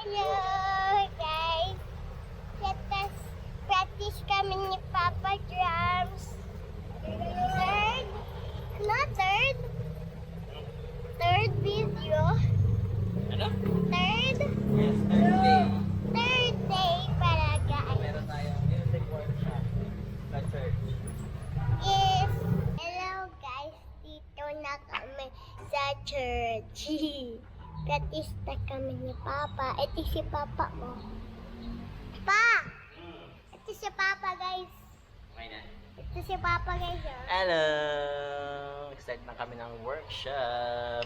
Hello guys! Let us practice kami ni Papa Drums. Third? No, third? Third video? Ano? Third? Yes, Thursday. Third day para guys. Meron tayong music workshop sa church. Yes! Hello guys! Dito na kami sa church. Practice na kami ni Papa. Ito si Papa mo. Pa! Ito si Papa guys. Okay na. Ito si Papa guys. Oh. Hello! Start na kami ng workshop.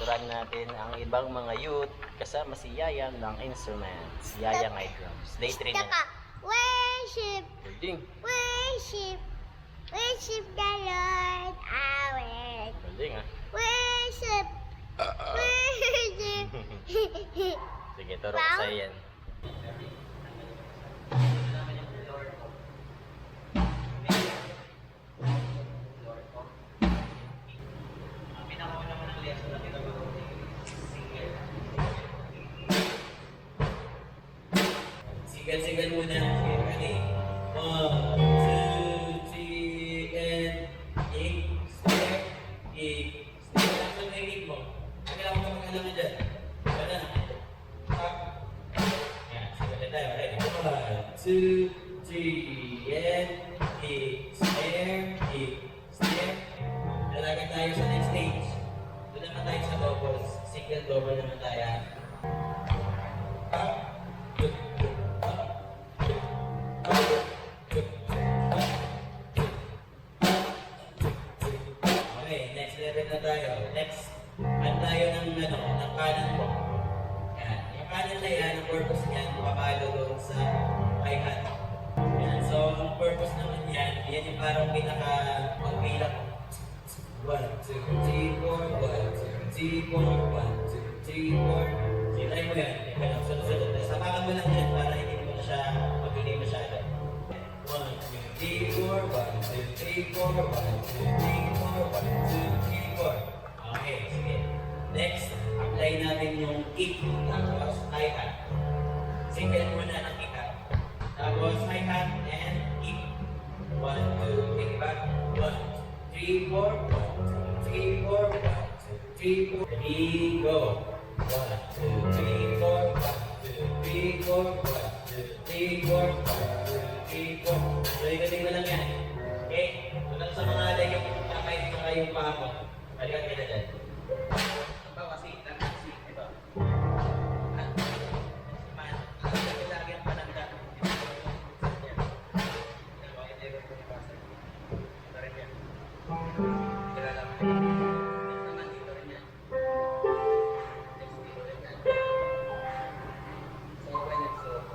Turuan natin ang ibang mga youth kasama si Yayang ng instruments. Yayang ay drums. Day 3 na. Saka, worship! Building. Worship! Worship the Lord our Building ah. worship! Worship! Sige, turo ko Wow. sa'yo yan. Sigal-sigal muna. Okay, ready? 1, 2, 3, and kick, step, kick, step. Langsung na yung kick mo. Kailangan mo mag-alam dyan. Gana na. Up. Yan, sigal na tayo. Ready? 1, 2, 3, and kick, step, kick, step. Dalagan tayo sa next stage. Doon naman tayo sa doubles. Single double naman tayo. Up. Okay, next level na tayo. Next, ano tayo ng kanan mo. Yan. Yung kanan na yan, ang purpose niyan, makakalo doon sa hi-hat. Yan. So, ang purpose naman yan, yan yung parang pinaka-magbilang. 1, 2, 3, 4, 1, 2, 3, 4, 1, 2, 3, 4. Sinay mo yan. Yan, sunod-sunod. Sapakan mo lang yan para hindi mo na siya magiging masyado. 1, 2, 3, 4, 1, 2, 3, 4, 1, 2, 3, 4, 1, 2, 3, 4. Okay, sige. Next, apply natin yung kick, tapos hi-hat. Single muna ng kick-hat. Tapos hi-hat and kick. 1, 2, kick back. 1, 3, 4, 1, 2, 3, 4, 1, 2, 3, 4. Ready, go. 1, 2, 3, 4, 1, 2, 3, 4, 1, 2, 3, 4, 1, 2, 3, 4. So, ikating mo lang yan. Okay? Tunang sa mga alay yung kakay dito kayong paa mo. Balikan ka na dyan. Ito kasi, ito. Lagi ang pananda. Ito rin yan. Kilala mo. Next naman, dito rin yan. Next, dito rin yan. So, okay, next.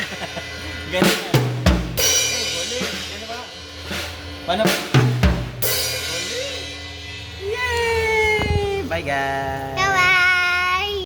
Ganun na. Hey, bowling. Ano ba? Paano ba? Bowling. Yay! Bye guys!